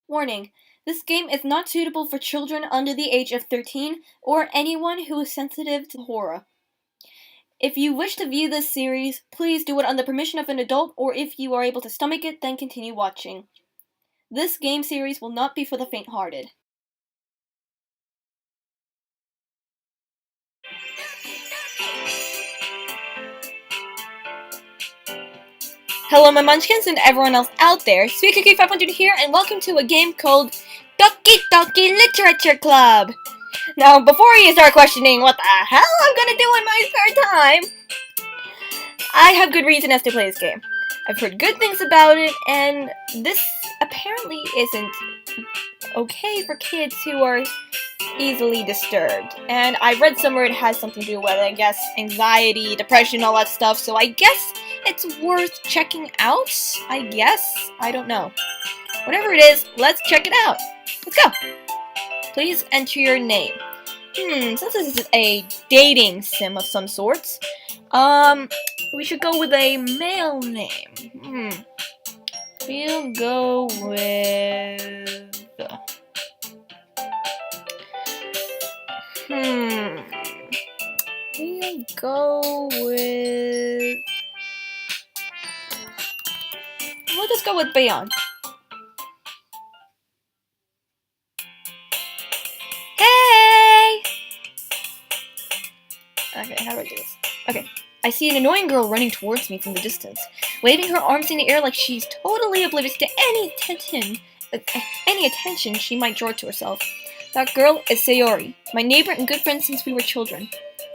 Warning: this game is not suitable for children under the age of 13 or anyone who is sensitive to horror. If you wish to view this series, please do it on the permission of an adult, or if you are able to stomach it, then continue watching. This game series will not be for the faint-hearted. Hello my munchkins and everyone else out there, SweetCookie500 here, and welcome to a game called Doki Doki Literature Club! Now, before you start questioning what the hell I'm gonna do in my spare time, I have good reason as to play this game. I've heard good things about it, and this apparently isn't okay for kids who are easily disturbed. And I read somewhere it has something to do with, I guess, anxiety, depression, all that stuff, so I guess it's worth checking out, I guess? I don't know. Whatever it is, let's check it out. Let's go! Please enter your name. Since this is a dating sim of some sorts, we should go with a male name. We'll go with... We'll go with... We'll just go with Bayon. Hey! Okay, how do I do this? Okay, I see an annoying girl running towards me from the distance, waving her arms in the air like she's totally oblivious to any attention she might draw to herself. That girl is Sayori, my neighbor and good friend since we were children.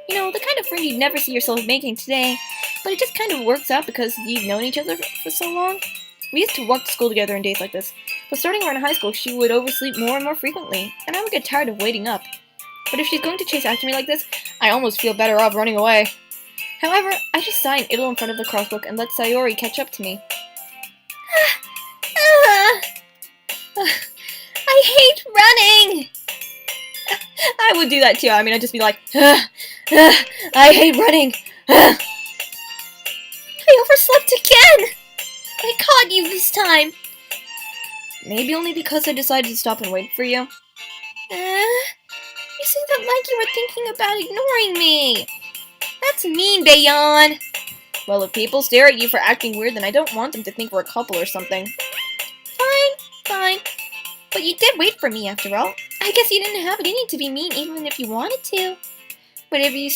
You know, the kind of friend you'd never see yourself making today, but it just kind of works out because you've known each other for so long. We used to walk to school together on days like this, but starting around high school, she would oversleep more and more frequently, and I would get tired of waiting up. But if she's going to chase after me like this, I almost feel better off running away. However, I just sigh and idle in front of the crosswalk and let Sayori catch up to me. I hate running! I would do that too. I mean, I'd just be like, I hate running. I overslept again! I caught you this time. Maybe only because I decided to stop and wait for you. You say that like you were thinking about ignoring me. That's mean, Bayon. Well, if people stare at you for acting weird, then I don't want them to think we're a couple or something. Fine. But you did wait for me after all. I guess you didn't have it in you to be mean even if you wanted to. Whatever you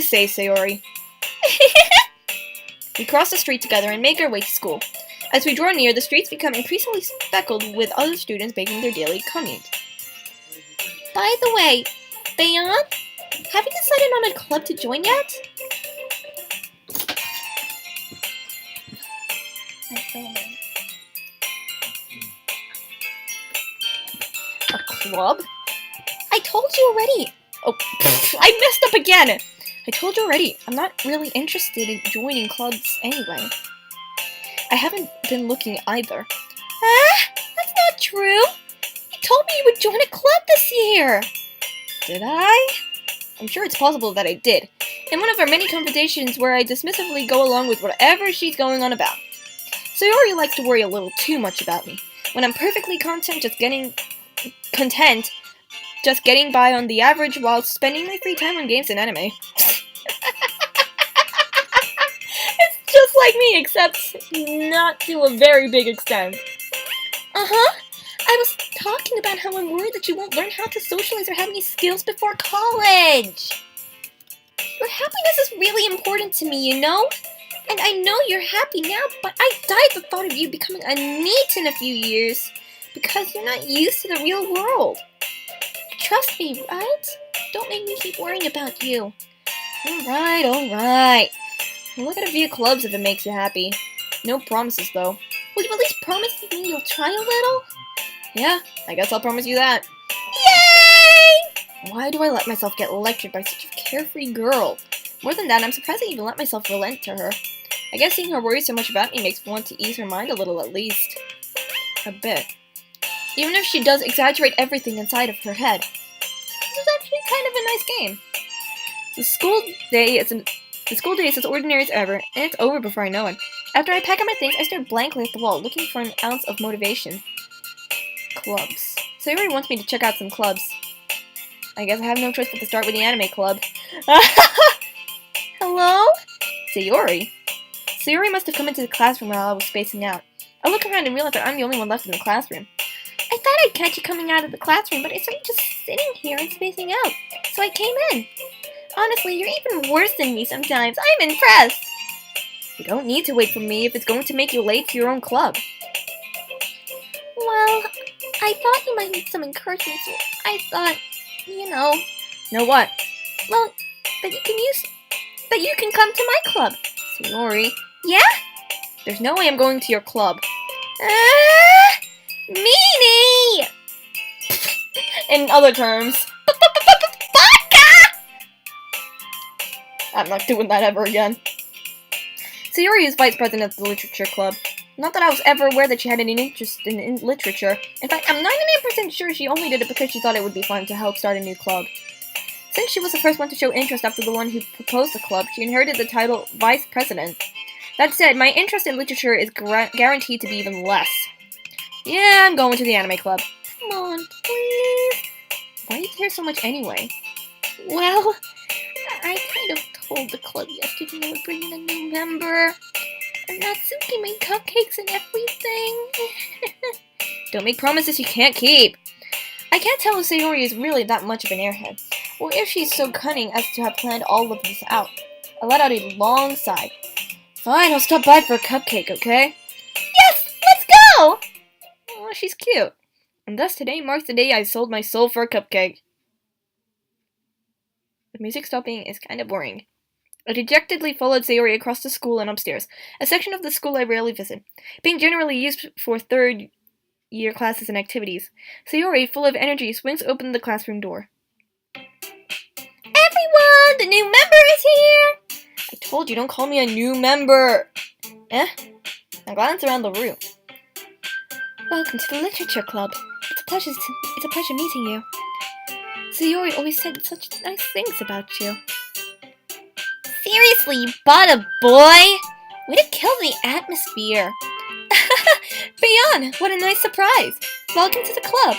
say, Sayori. We cross the street together and make our way to school. As we draw near, the streets become increasingly speckled with other students making their daily commute. By the way, Bayon, have you decided on a club to join yet? A club? I told you already! Oh, I messed up again! I told you already, I'm not really interested in joining clubs anyway. I haven't been looking either. That's not true! You told me you would join a club this year! Did I? I'm sure it's possible that I did. In one of our many conversations where I dismissively go along with whatever she's going on about. Sayori likes to worry a little too much about me, when I'm perfectly content just getting by on the average while spending my free time on games and anime. It's just like me, except not to a very big extent. I was talking about how I'm worried that you won't learn how to socialize or have any skills before college. Your happiness is really important to me, you know? And I know you're happy now, but I died the thought of you becoming a NEET in a few years because you're not used to the real world. Trust me, right? Don't make me keep worrying about you. Alright. Look at a few clubs if it makes you happy. No promises, though. Will you at least promise me you'll try a little? Yeah, I guess I'll promise you that. Yay! Why do I let myself get lectured by such a carefree girl? More than that, I'm surprised I even let myself relent to her. I guess seeing her worry so much about me makes me want to ease her mind a little at least. A bit. Even if she does exaggerate everything inside of her head. This is actually kind of a nice game. The school day is as ordinary as ever, and it's over before I know it. After I pack up my things, I stare blankly at the wall, looking for an ounce of motivation. Clubs. Sayori wants me to check out some clubs. I guess I have no choice but to start with the anime club. Hello? Sayori? Sayori must have come into the classroom while I was spacing out. I look around and realize that I'm the only one left in the classroom. I thought I'd catch you coming out of the classroom, but I saw you just sitting here and spacing out, so I came in. Honestly, you're even worse than me sometimes. I'm impressed. You don't need to wait for me if it's going to make you late to your own club. Well, I thought you might need some encouragement, so I thought, Know what? Well, that you can come to my club. Sayori. Yeah? There's no way I'm going to your club. Meanie! In other terms. Baka! I'm not doing that ever again. Sayori is vice president of the literature club. Not that I was ever aware that she had any interest in literature. In fact, I'm 99% sure she only did it because she thought it would be fun to help start a new club. Since she was the first one to show interest after the one who proposed the club, she inherited the title vice president. That said, my interest in literature is guaranteed to be even less. Yeah, I'm going to the anime club. Come on, please. Why do you care so much anyway? Well, I kind of told the club yesterday I would bring in a new member. And Natsuki made cupcakes and everything. Don't make promises you can't keep. I can't tell if Sayori is really that much of an airhead, or if she's so cunning as to have planned all of this out. I let out a long sigh. Fine, I'll stop by for a cupcake, okay? Yes! Let's go! Oh, she's cute. And thus today marks the day I sold my soul for a cupcake. The music stopping is kind of boring. I dejectedly followed Sayori across the school and upstairs, a section of the school I rarely visit, being generally used for third-year classes and activities. Sayori, full of energy, swings open the classroom door. Everyone! The new member is here! I told you, don't call me a new member! I glance around the room. Welcome to the literature club. It's a pleasure meeting you. Sayori always said such nice things about you. Seriously, you bought a boy? Way to kill the atmosphere. Beyond, what a nice surprise. Welcome to the club.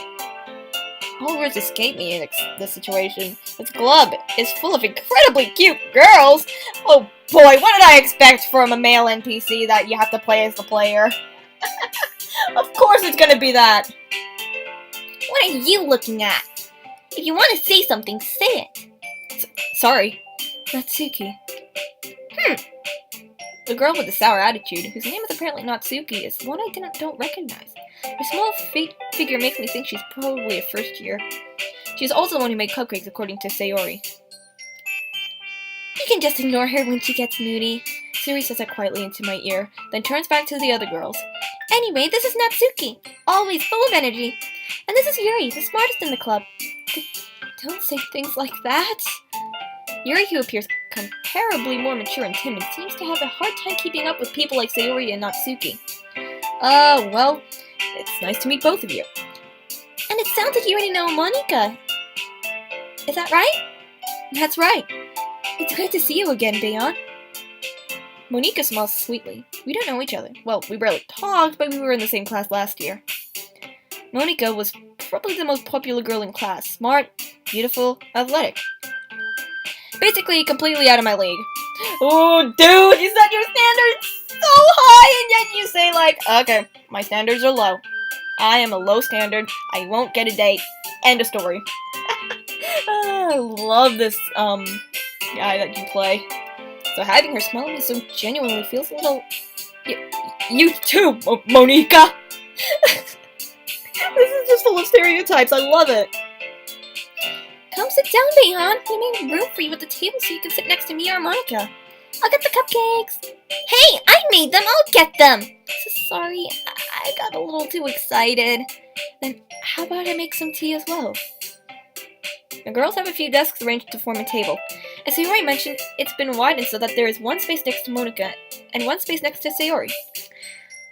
All words escape me in this situation. This club is full of incredibly cute girls. Oh boy, what did I expect from a male NPC that you have to play as the player? Of course it's gonna be that. What are you looking at? If you want to say something, say it. Sorry. Natsuki. The girl with the sour attitude, whose name is apparently Natsuki, is one I don't recognize. Her small figure makes me think she's probably a first year. She's also the one who made cupcakes, according to Sayori. You can just ignore her when she gets moody. Sayori says that quietly into my ear, then turns back to the other girls. Anyway, this is Natsuki, always full of energy. And this is Yuri, the smartest in the club. Don't say things like that. Yuri, who appears comparably more mature and timid, seems to have a hard time keeping up with people like Sayori and Natsuki. Well, it's nice to meet both of you. And it sounds like you already know Monika. Is that right? That's right. It's great to see you again, Bayon. Monika smiles sweetly. We don't know each other. Well, we barely talked, but we were in the same class last year. Monika was probably the most popular girl in class. Smart, beautiful, athletic. Basically, completely out of my league. Oh, dude, you set your standards so high, and yet you say, like, okay, my standards are low. I am a low standard. I won't get a date. End of story. I love this, guy that you play. So having her smile at me so genuinely feels a little... You too, Monika! This is just full of stereotypes. I love it. Come sit down, Bayon. We made room for you at the table so you can sit next to me or Monika. I'll get the cupcakes. Hey, I made them. I'll get them. So sorry, I got a little too excited. Then how about I make some tea as well? The girls have a few desks arranged to form a table. As Sayori mentioned, it's been widened so that there is one space next to Monika and one space next to Sayori.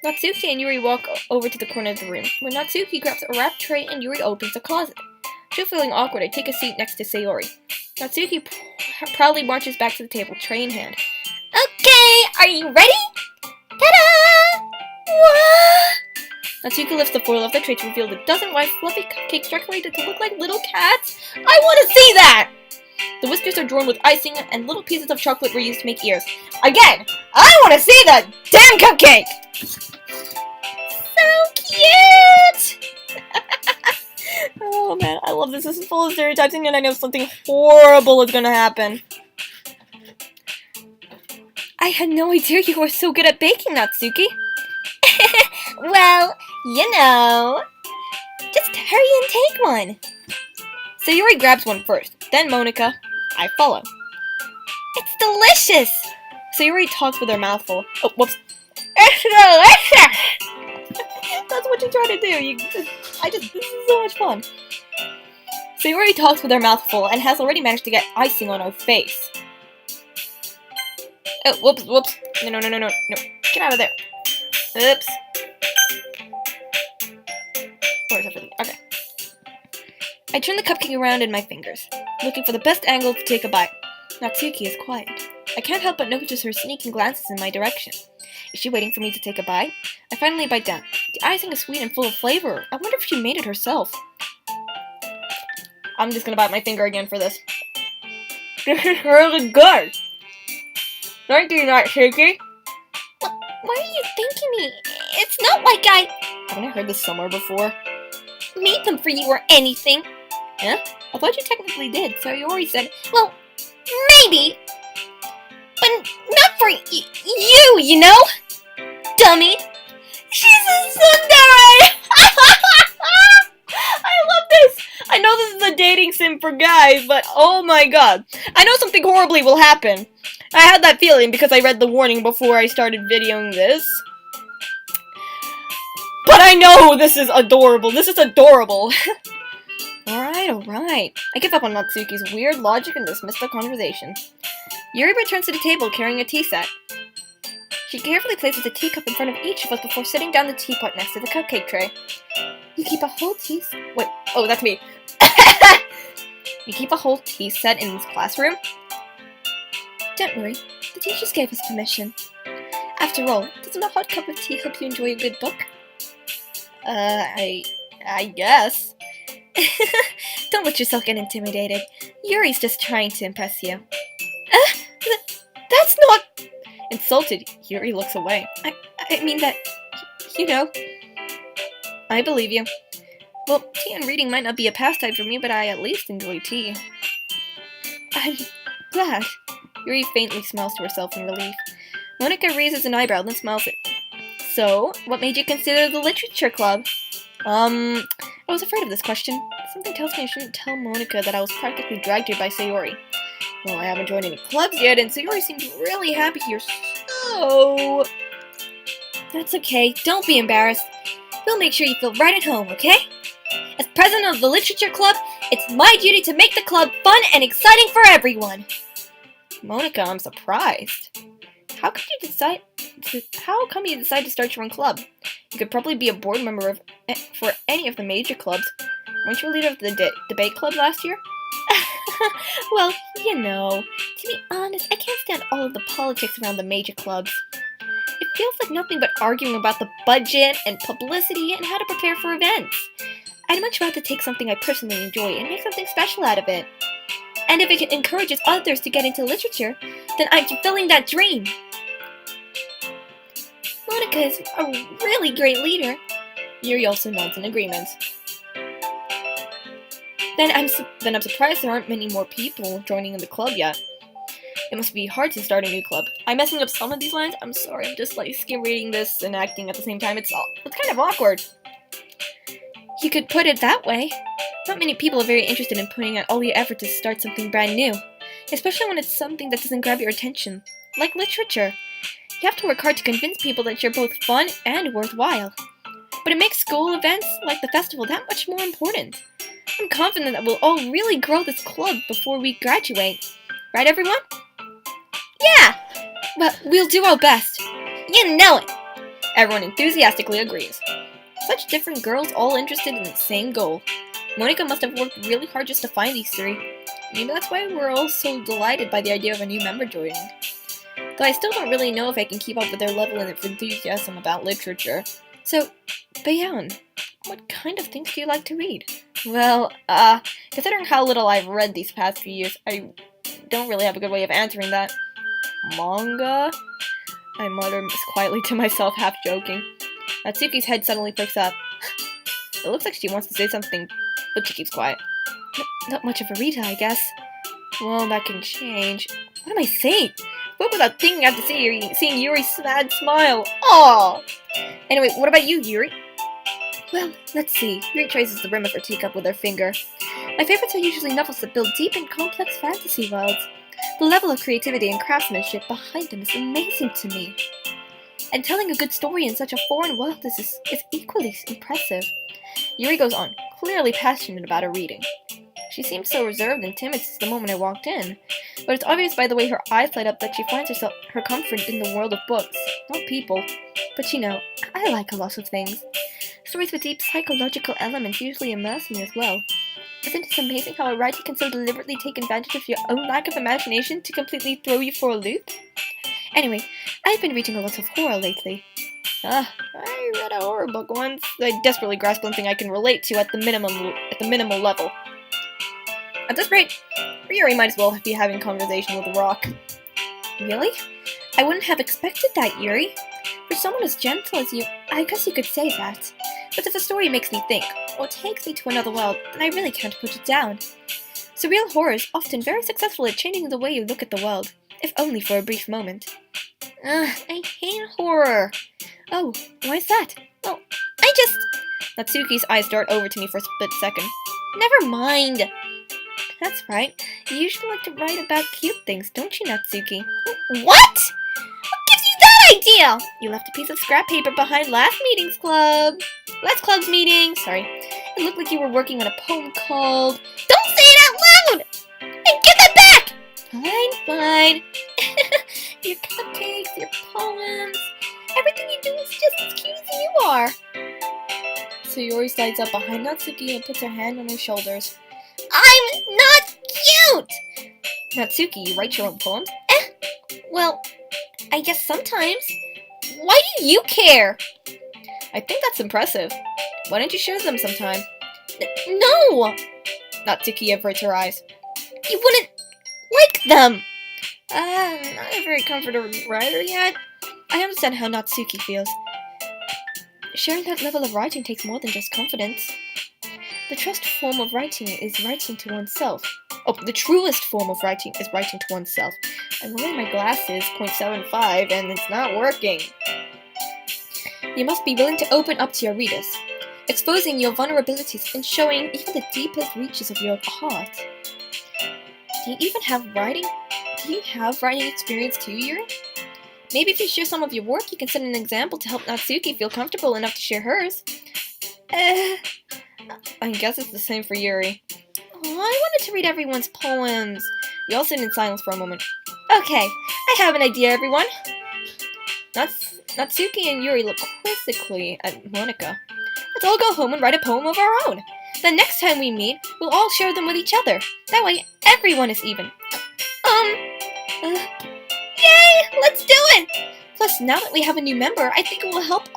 Natsuki and Yuri walk over to the corner of the room. When Natsuki grabs a wrapped tray and Yuri opens a closet. Still feeling awkward, I take a seat next to Sayori. Natsuki proudly marches back to the table, tray in hand. Okay, are you ready? Ta-da! Natsuko lifts the foil off the tray to reveal a dozen white fluffy cupcakes decorated to look like little cats. I want to see that! The whiskers are drawn with icing, and little pieces of chocolate were used to make ears. Again, I want to see that damn cupcake! So cute! Oh man, I love this. This is full of stereotypes, and I know something horrible is gonna happen. I had no idea you were so good at baking, Natsuki. Well, you know. Just hurry and take one. Sayori grabs one first, then Monica. I follow. It's delicious! Sayori talks with her mouth full. Oh, whoops. It's delicious! That's what you try to do. This is so much fun. Sayori talks with her mouth full and has already managed to get icing on her face. Oh, whoops. No. Get out of there. Oops. Where's everything? Okay. I turn the cupcake around in my fingers, looking for the best angle to take a bite. Natsuki is quiet. I can't help but notice her sneaking glances in my direction. Is she waiting for me to take a bite? I finally bite down. The icing is sweet and full of flavor. I wonder if she made it herself. I'm just gonna bite my finger again for this. This is really good! Thank you, Natsuki. Why are you thanking me? It's not like haven't I heard this somewhere before? Made them for you or anything. Huh? I thought you technically did, so you already said, well, maybe. But not for you, you know? Dummy. She's a tsundere! I love this! I know this is a dating sim for guys, but oh my god. I know something horribly will happen. I had that feeling because I read the warning before I started videoing this. But I know this is adorable. This is adorable. Alright. I give up on Natsuki's weird logic and dismiss the conversation. Yuri returns to the table carrying a tea set. She carefully places a teacup in front of each of us before sitting down the teapot next to the cupcake tray. You keep a whole tea set? Wait, oh, that's me. You keep a whole tea set in this classroom? Don't worry, the teachers gave us permission. After all, doesn't a hot cup of tea help you enjoy a good book? I guess. Don't let yourself get intimidated. Yuri's just trying to impress you. That's not... Insulted, Yuri looks away. I mean that, you know. I believe you. Well, tea and reading might not be a pastime for me, but I at least enjoy tea. I'm glad. Yuri faintly smiles to herself in relief. Monica raises an eyebrow, then smiles at... So, what made you consider the literature club? I was afraid of this question. Something tells me I shouldn't tell Monica that I was practically dragged here by Sayori. Well, I haven't joined any clubs yet, and Sayori seems really happy here, so... That's okay, don't be embarrassed. We'll make sure you feel right at home, okay? As president of the literature club, it's my duty to make the club fun and exciting for everyone. Monica, I'm surprised. How come you decide to start your own club? You could probably be a board member for any of the major clubs. Weren't you a leader of the debate club last year? Well, you know, to be honest, I can't stand all of the politics around the major clubs. It feels like nothing but arguing about the budget and publicity and how to prepare for events. I'd much rather take something I personally enjoy and make something special out of it. And if it encourages others to get into literature, then I'm fulfilling that dream. Monica is a really great leader. Yuri also nods in agreement. Then I'm surprised there aren't many more people joining in the club yet. It must be hard to start a new club. I'm messing up some of these lines. I'm sorry, I'm just like skim reading this and acting at the same time. It's kind of awkward. You could put it that way. Not many people are very interested in putting out all your effort to start something brand new, especially when it's something that doesn't grab your attention, like literature. You have to work hard to convince people that you're both fun and worthwhile. But it makes school events like the festival that much more important. I'm confident that we'll all really grow this club before we graduate. Right, everyone? Yeah! But we'll do our best. You know it! Everyone enthusiastically agrees. Such different girls all interested in the same goal. Monica must have worked really hard just to find these three. Maybe that's why we're all so delighted by the idea of a new member joining. Though I still don't really know if I can keep up with their level of enthusiasm about literature. So, Bayan, what kind of things do you like to read? Well, considering how little I've read these past few years, I don't really have a good way of answering that. Manga? I mutter quietly to myself, half joking. Natsuki's head suddenly perks up. It looks like she wants to say something, but she keeps quiet. Not much of a reader, I guess. Well, that can change. What am I saying? Spoke without thinking after seeing Yuri's sad smile. Aww! Anyway, what about you, Yuri? Well, let's see. Yuri traces the rim of her teacup with her finger. My favorites are usually novels that build deep and complex fantasy worlds. The level of creativity and craftsmanship behind them is amazing to me. And telling a good story in such a foreign world is equally impressive. Yuri goes on, clearly passionate about her reading. She seemed so reserved and timid since the moment I walked in, but it's obvious by the way her eyes light up that she finds her comfort in the world of books, not people. But you know, I like a lot of things. Stories with deep psychological elements usually immerse me as well. Isn't it amazing how a writer can so deliberately take advantage of your own lack of imagination to completely throw you for a loop? Anyway, I've been reading a lot of horror lately. I read a horror book once. I desperately grasped something I can relate to at the minimal level. At this rate, Yuri might as well be having a conversation with a rock. Really? I wouldn't have expected that, Yuri. For someone as gentle as you, I guess you could say that. But if a story makes me think, or takes me to another world, then I really can't put it down. Surreal horror is often very successful at changing the way you look at the world, if only for a brief moment. I hate horror. Oh, why is that? Oh, I just... Natsuki's eyes dart over to me for a split second. Never mind. That's right. You usually like to write about cute things, don't you, Natsuki? What? What gives you that idea? You left a piece of scrap paper behind last club's meeting. Sorry. It looked like you were working on a poem called... Don't say it out loud! And get that back! Fine. Your cupcakes, your poems, everything you do is just as cute as you are. So Yuri slides up behind Natsuki and puts her hand on her shoulders. I'm not cute! Natsuki, you write your own poems? Well, I guess sometimes. Why do you care? I think that's impressive. Why don't you share them sometime? No! Natsuki averts her eyes. You wouldn't like them! I'm not a very comfortable writer yet. I understand how Natsuki feels. Sharing that level of writing takes more than just confidence. The truest form of writing is writing to oneself. Oh, the truest form of writing is writing to oneself. I'm wearing my glasses, 0.75, and it's not working. You must be willing to open up to your readers, exposing your vulnerabilities and showing even the deepest reaches of your heart. Do you have writing experience too, Yuri? Maybe if you share some of your work, you can set an example to help Natsuki feel comfortable enough to share hers. I guess it's the same for Yuri. Oh, I wanted to read everyone's poems. We all sit in silence for a moment. Okay, I have an idea, everyone. Natsuki and Yuri look quizzically at Monica. Let's all go home and write a poem of our own. The next time we meet, we'll all share them with each other. That way, everyone is even. Yay! Let's do it! Plus, now that we have a new member, I think it will help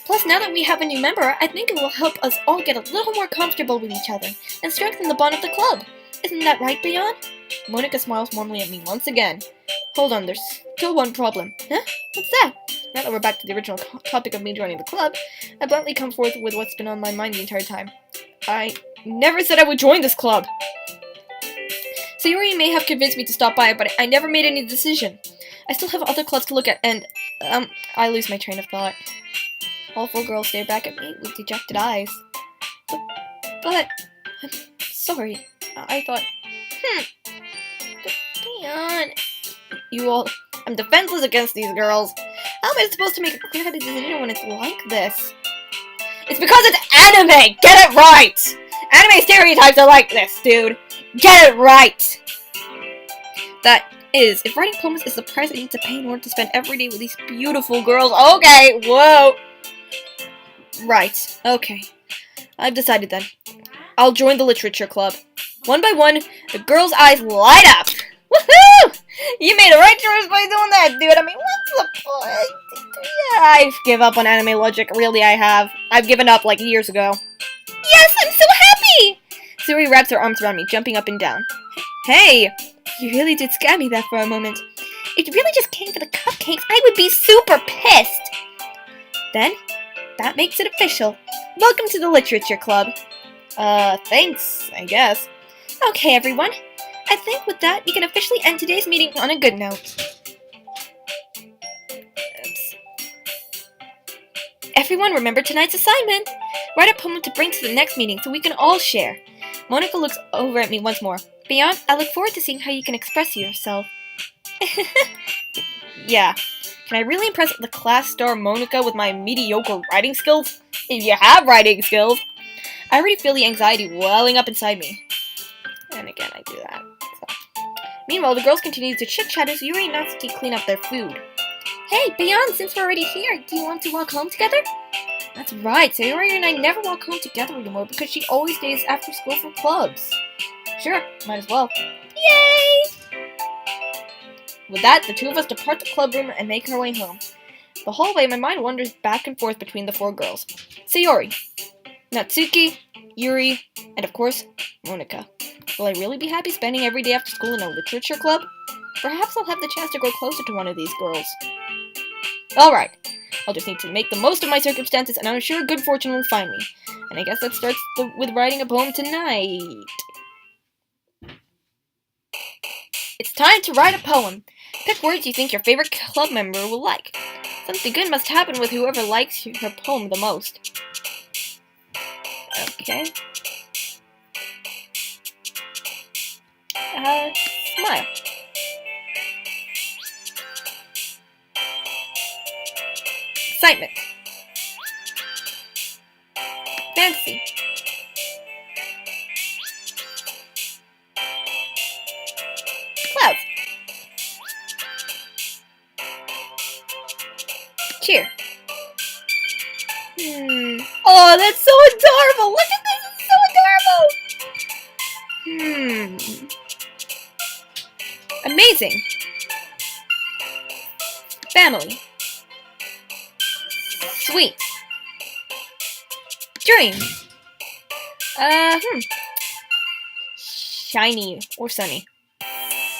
Plus, now that we have a new member, I think it will help us all get a little more comfortable with each other and strengthen the bond of the club. Isn't that right, Bayan? Monica smiles warmly at me once again. Hold on, there's still one problem. Huh? What's that? Now that we're back to the original topic of me joining the club, I bluntly come forth with what's been on my mind the entire time. I never said I would join this club! So Yuri may have convinced me to stop by, but I never made any decision. I still have other clubs to look at, and, I lose my train of thought. All four girls stare back at me with dejected eyes. But, I'm sorry. I thought, Bayan, I'm defenseless against these girls. How am I supposed to make a clear-headed decision when it's like this? It's because it's anime! Get it right! Anime stereotypes are like this, dude. Get it right! That is, if writing poems is the price I need to pay in order to spend every day with these beautiful girls. Okay, whoa! Right, okay. I've decided then. I'll join the literature club. One by one, the girls' eyes light up! Woohoo! You made the right choice by doing that, dude. I mean, what's the point? I've given up on anime logic, really I have. I've given up like years ago. Yes, I'm so happy! Sayori wraps her arms around me, jumping up and down. Hey! You really did scare me there for a moment. If you really just came for the cupcakes, I would be super pissed! Then, that makes it official. Welcome to the Literature Club. Thanks, I guess. Okay, everyone. I think with that, we can officially end today's meeting on a good note. Oops. Everyone, remember tonight's assignment. Write a poem to bring to the next meeting so we can all share. Monica looks over at me once more. Beyond, I look forward to seeing how you can express yourself. Yeah. Can I really impress the class star Monica with my mediocre writing skills? If you have writing skills. I already feel the anxiety welling up inside me. And again, I do that. So. Meanwhile, the girls continue to chit-chat as Yuri and Natsuki clean up their food. Hey, Beyond, since we're already here, do you want to walk home together? That's right, Sayori and I never walk home together anymore because she always stays after school for clubs. Sure, might as well. Yay! With that, the two of us depart the club room and make our way home. The whole way, my mind wanders back and forth between the four girls. Sayori, Natsuki, Yuri, and of course, Monica. Will I really be happy spending every day after school in a literature club? Perhaps I'll have the chance to grow closer to one of these girls. Alright, I'll just need to make the most of my circumstances, and I'm sure good fortune will find me. And I guess that starts with writing a poem tonight. It's time to write a poem. Pick words you think your favorite club member will like. Something good must happen with whoever likes her poem the most. Okay. Smile. Excitement. Fancy. Clouds. Cheer. Oh, that's so adorable! Look at this! It's so adorable! Amazing. Family. Sweet. Dream. Shiny or sunny.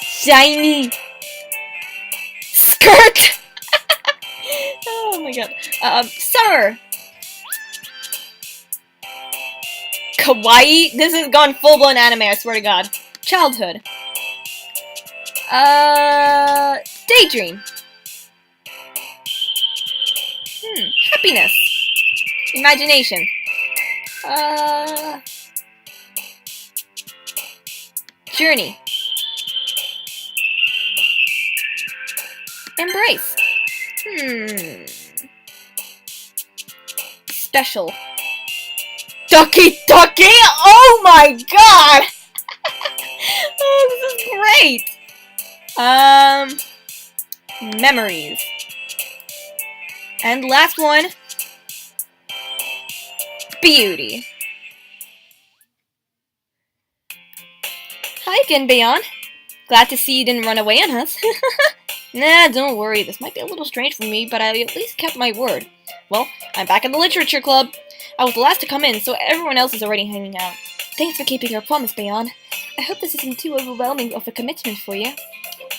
Shiny. Skirt. Oh my god. Summer. Kawaii. This has gone full-blown anime, I swear to god. Childhood. Daydream. Happiness. Imagination. Journey. Embrace. Special. Doki Doki! Oh my god! Oh, this is great! Memories. And last one. Beauty. Hi again, Beyond. Glad to see you didn't run away on us. Nah, don't worry. This might be a little strange for me, but I at least kept my word. Well, I'm back in the Literature Club. I was the last to come in, so everyone else is already hanging out. Thanks for keeping your promise, Beyond. I hope this isn't too overwhelming of a commitment for you.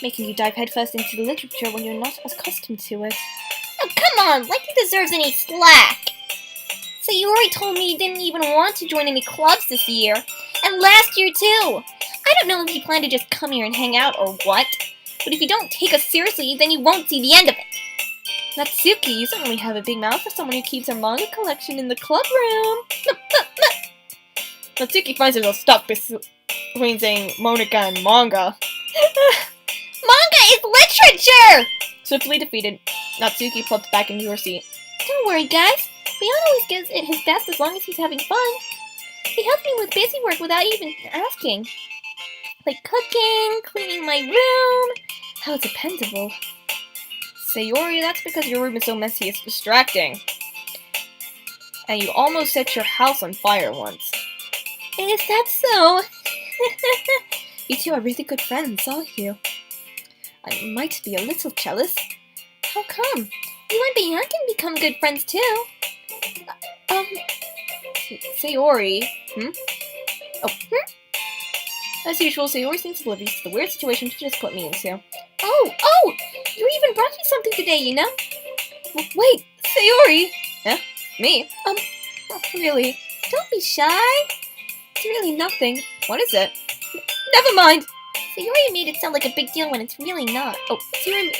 Making you dive headfirst into the literature when you're not accustomed to it. Oh, come on! Like he deserves any slack! So you already told me you didn't even want to join any clubs this year. And last year, too! I don't know if you plan to just come here and hang out or what, but if you don't take us seriously, then you won't see the end of it. Natsuki, you certainly have a big mouth for someone who keeps her manga collection in the club room. Natsuki finds herself stuck between saying Monica and manga. Manga is literature! Swiftly defeated, Natsuki plumped back into her seat. Don't worry, guys. Beyond always gives it his best as long as he's having fun. He helped me with busy work without even asking. Like cooking, cleaning my room. How dependable. Sayori, that's because your room is so messy it's distracting. And you almost set your house on fire once. Is that so? You two are really good friends, aren't you? I might be a little jealous. How come? You and Bianca can become good friends too. Um, Sayori. Oh, As usual, Sayori seems oblivious to the weird situation she just put me into. Oh! You even brought me something today, you know? Wait, Sayori! Huh? Me? Not really. Don't be shy. It's really nothing. What is it? Never mind! Sayori made it sound like a big deal when it's really not. Oh, Sayori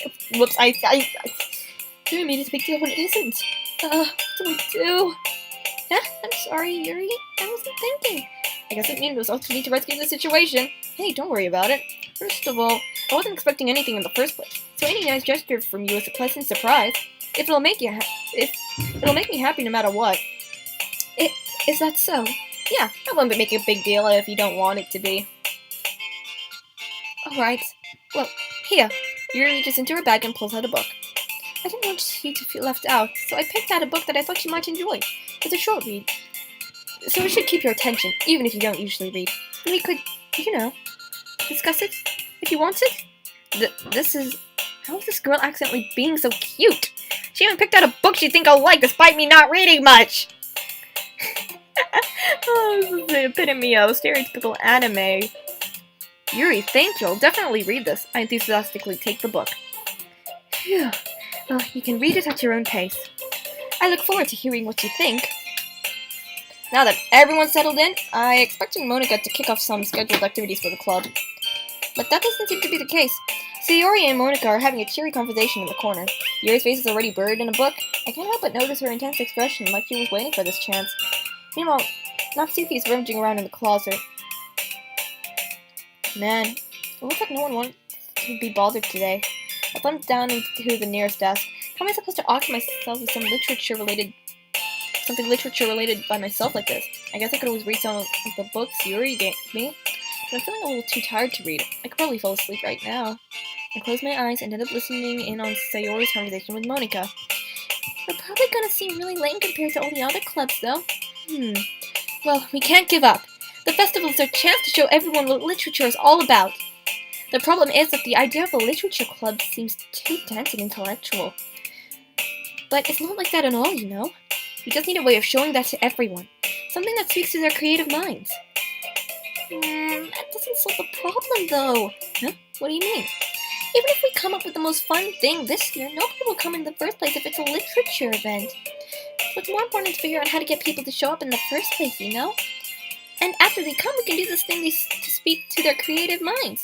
made it a big deal when it isn't. What do I do? I'm sorry, Yuri. I wasn't thinking. I guess it was up to me to rescue the situation. Hey, don't worry about it. First of all, I wasn't expecting anything in the first place, so any nice gesture from you is a pleasant surprise. If it'll make me happy no matter what. Is that so? Yeah, I wouldn't make a big deal if you don't want it to be. Alright. Well, here. Yuri reaches into her bag and pulls out a book. I didn't want you to feel left out, so I picked out a book that I thought you might enjoy. It's a short read, so it should keep your attention, even if you don't usually read. We could, discuss it, if you wanted. How is this girl accidentally being so cute? She even picked out a book she'd think I'll like, despite me not reading much! Oh, this is the epitome of stereotypical anime. Yuri, thank you, I'll definitely read this. I enthusiastically take the book. Phew. Well, you can read it at your own pace. I look forward to hearing what you think. Now that everyone's settled in, I expected Monica to kick off some scheduled activities for the club. But that doesn't seem to be the case. Sayori and Monica are having a cheery conversation in the corner. Yuri's face is already buried in a book. I can't help but notice her intense expression, like she was waiting for this chance. Meanwhile, Natsuki's rummaging around in the closet. Man, it looks like no one wants to be bothered today. I thumbed down into the nearest desk. How am I supposed to occupy myself with something literature related by myself like this? I guess I could always read some of the books Yuri gave me, but I'm feeling a little too tired to read. I could probably fall asleep right now. I closed my eyes and ended up listening in on Sayori's conversation with Monica. We're probably gonna seem really lame compared to all the other clubs, though. Well, we can't give up. The festival is our chance to show everyone what literature is all about. The problem is that the idea of a literature club seems too dense and intellectual. But it's not like that at all, you know? We just need a way of showing that to everyone. Something that speaks to their creative minds. That doesn't solve the problem, though. Huh? What do you mean? Even if we come up with the most fun thing this year, nobody will come in the first place if it's a literature event. So it's more important to figure out how to get people to show up in the first place, you know? And after they come, we can do this thing to speak to their creative minds.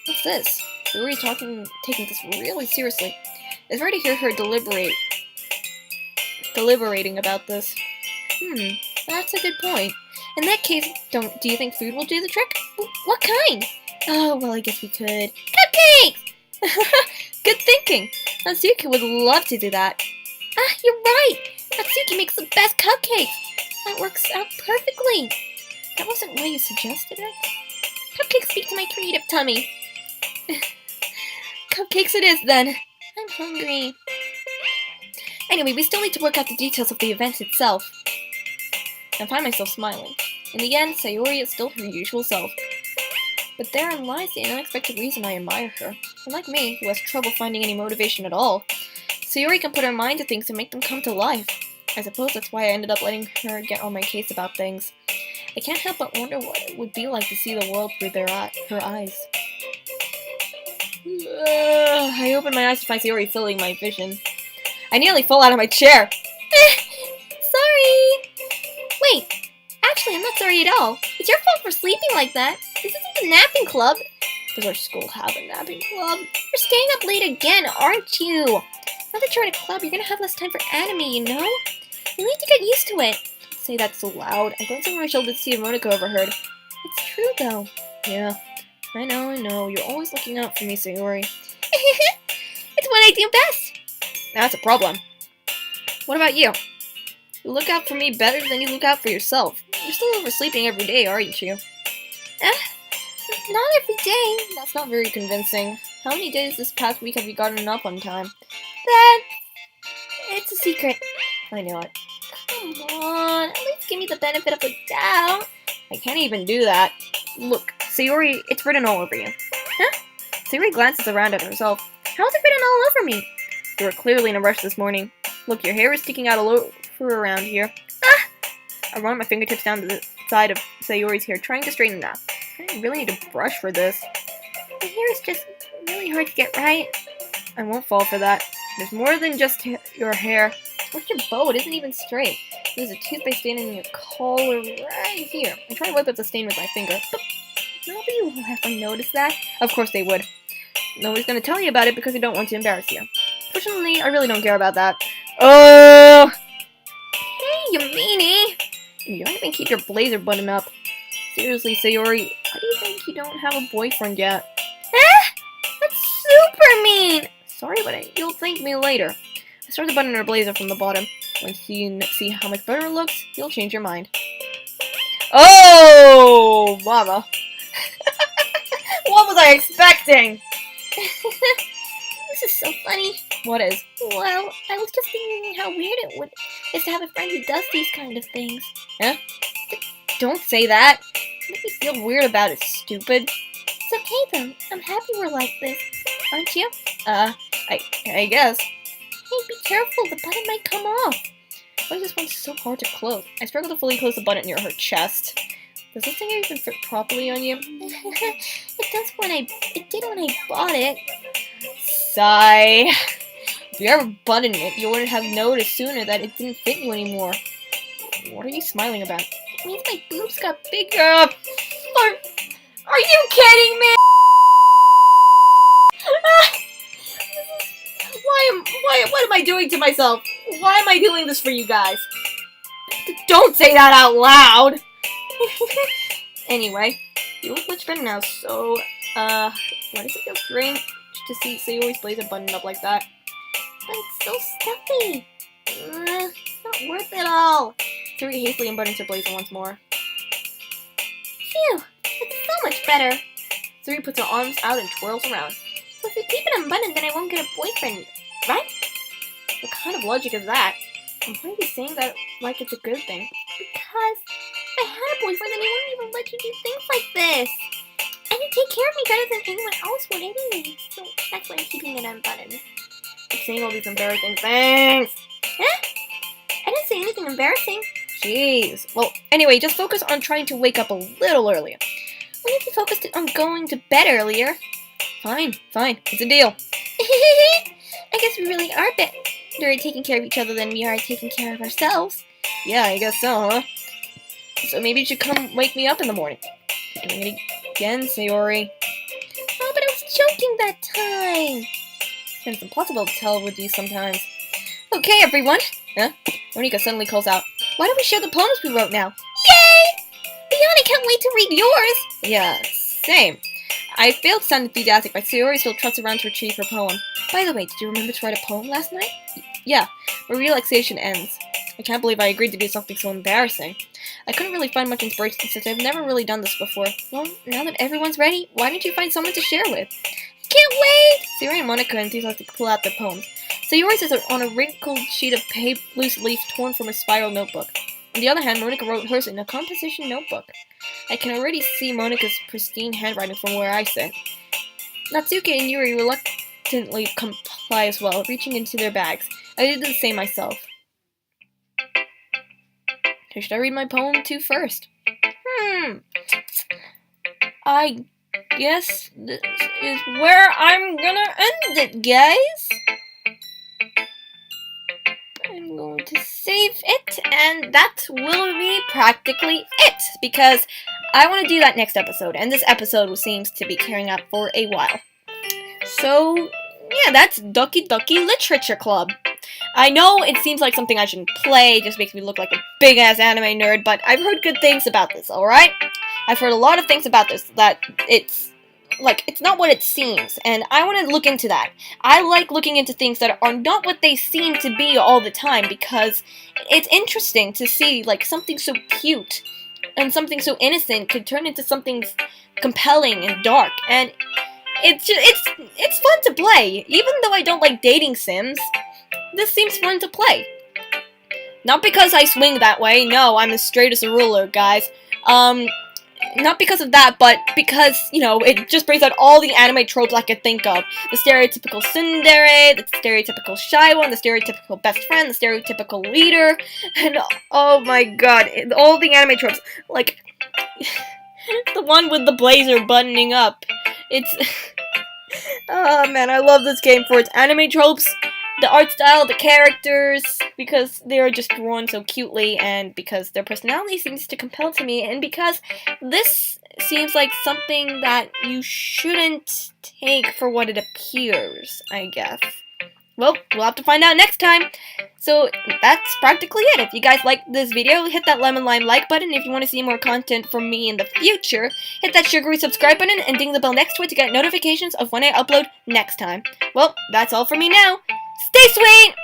What's this? Yuri's taking this really seriously. It's rare to hear her deliberating about this. That's a good point. In that case, do you think food will do the trick? What kind? Oh, well, I guess we could. Cupcakes! Good thinking. Natsuki would love to do that. You're right. Natsuki makes the best cupcakes. That works out perfectly. That wasn't why you suggested it. Cupcakes speak to my creative tummy. Cupcakes it is, then. I'm hungry. Anyway, we still need to work out the details of the event itself. I find myself smiling. In the end, Sayori is still her usual self. But therein lies the unexpected reason I admire her. Unlike me, who has trouble finding any motivation at all, Sayori can put her mind to things and make them come to life. I suppose that's why I ended up letting her get on my case about things. I can't help but wonder what it would be like to see the world through her eyes. I opened my eyes to find Sayori filling my vision. I nearly fell out of my chair. Sorry. Wait, actually, I'm not sorry at all. It's your fault for sleeping like that. This isn't a napping club. Does our school have a napping club? You're staying up late again, aren't you? Now that you're in a club, you're gonna have less time for anime, you know? You need to get used to it. Don't say that so loud. I glanced over my shoulder to see if Monica overheard. It's true, though. Yeah, I know. You're always looking out for me, Sayori. It's what I do best. That's a problem. What about you? You look out for me better than you look out for yourself. You're still oversleeping every day, aren't you? Not every day. That's not very convincing. How many days this past week have you gotten up on time? It's a secret. I know it. Come on, at least give me the benefit of the doubt. I can't even do that. Look, Sayori, it's written all over you. Huh? Sayori glances around at herself. How is it written all over me? You were clearly in a rush this morning. Look, your hair is sticking out all over around here. Ah! I run my fingertips down to the side of Sayori's hair, trying to straighten it out. I really need to brush for this. My hair is just really hard to get right. I won't fall for that. There's more than just your hair. What's your bow? It isn't even straight. There's a toothpaste stain in your collar right here. I try to wipe up the stain with my finger, but nobody will ever notice that. Of course they would. Nobody's gonna tell you about it because they don't want to embarrass you. Fortunately, I really don't care about that. Oh! Hey, you meanie! You don't even keep your blazer buttoned up. Seriously, Sayori, why do you think you don't have a boyfriend yet? That's super mean! Sorry, but you'll thank me later. I started to button her blazer from the bottom. Once you see how much better it looks, you'll change your mind. Oh, mama. What was I expecting? This is so funny. What is? Well, I was just thinking how weird it is to have a friend who does these kind of things. Huh? Don't say that. Make me feel weird about it, stupid. It's okay though. I'm happy we're like this. Aren't you? I guess. Hey, be careful. The button might come off. Why is this one so hard to close? I struggle to fully close the button near her chest. Does this thing even fit properly on you? It did when I bought it. Sigh. If you ever buttoned it, you wouldn't have noticed sooner that it didn't fit you anymore. What are you smiling about? It means my boobs got Bigger. Are you kidding me? What am I doing to myself? Why am I doing this for you guys? Don't say that out loud! Anyway, you look much better now, so, why does it feel strange to see Sayori's blazer buttoned up like that? But it's so stuffy. Not worth it all! Sayori hastily unbuttons her blazer once more. Phew, it's so much better. Sayori puts her arms out and twirls around. So if you keep it unbuttoned, then I won't get a boyfriend, right? What kind of logic is that? And why are you saying that like it's a good thing? Because if I had a boyfriend, then he wouldn't even let you do things like this. And you take care of me better than anyone else would anyway. So that's why I'm keeping it unbuttoned. I'm saying all these embarrassing things. Huh? I didn't say anything embarrassing. Jeez. Well, anyway, just focus on trying to wake up a little earlier. What if you focused on going to bed earlier? Fine. It's a deal. I guess we really are better at taking care of each other than we are at taking care of ourselves. Yeah, I guess so, huh? So maybe you should come wake me up in the morning. You're doing it again, Sayori. Oh, but I was joking that time. It's impossible to tell with you sometimes. Okay, everyone. Huh? Monika suddenly calls out, why don't we share the poems we wrote now? Yay! Beyond, I can't wait to read yours. Yeah, same. I failed to sound enthusiastic, but Sayori still trots around to retrieve her poem. By the way, did you remember to write a poem last night? Yeah, where relaxation ends. I can't believe I agreed to do something so embarrassing. I couldn't really find much inspiration since I've never really done this before. Well, now that everyone's ready, why don't you find someone to share with? Can't wait! Sayori and Monika enthusiastically pull out their poems. Sayori says on a wrinkled sheet of loose leaf torn from a spiral notebook. On the other hand, Monika wrote hers in a composition notebook. I can already see Monika's pristine handwriting from where I sit. Natsuki and Yuri reluctantly comply as well, reaching into their bags. I did the same myself. Who should I read my poem to first? I guess this is where I'm gonna end it, guys. I'm going to save it, and that will be practically it, because I want to do that next episode, and this episode seems to be carrying out for a while. So, yeah, that's Doki Doki Literature Club. I know it seems like something I shouldn't play, it just makes me look like a big-ass anime nerd, but I've heard good things about this, alright? I've heard a lot of things about this, that it's not what it seems, and I want to look into that. I like looking into things that are not what they seem to be all the time, because it's interesting to see, like, something so cute and something so innocent could turn into something compelling and dark, and it's fun to play. Even though I don't like dating sims, this seems fun to play. Not because I swing that way, no, I'm as straight as a ruler, guys. not because of that, but because, you know, it just brings out all the anime tropes I could think of. The stereotypical tsundere, the stereotypical shy one, the stereotypical best friend, the stereotypical leader, and oh my god, all the anime tropes. Like, the one with the blazer buttoning up. It's... oh man, I love this game for its anime tropes, the art style, the characters, because they are just drawn so cutely, and because their personality seems to compel to me, and because this seems like something that you shouldn't take for what it appears, I guess. Well, we'll have to find out next time. So, that's practically it. If you guys liked this video, hit that lemon lime like button. If you want to see more content from me in the future, hit that sugary subscribe button and ding the bell next to it to get notifications of when I upload next time. Well, that's all for me now. Stay sweet!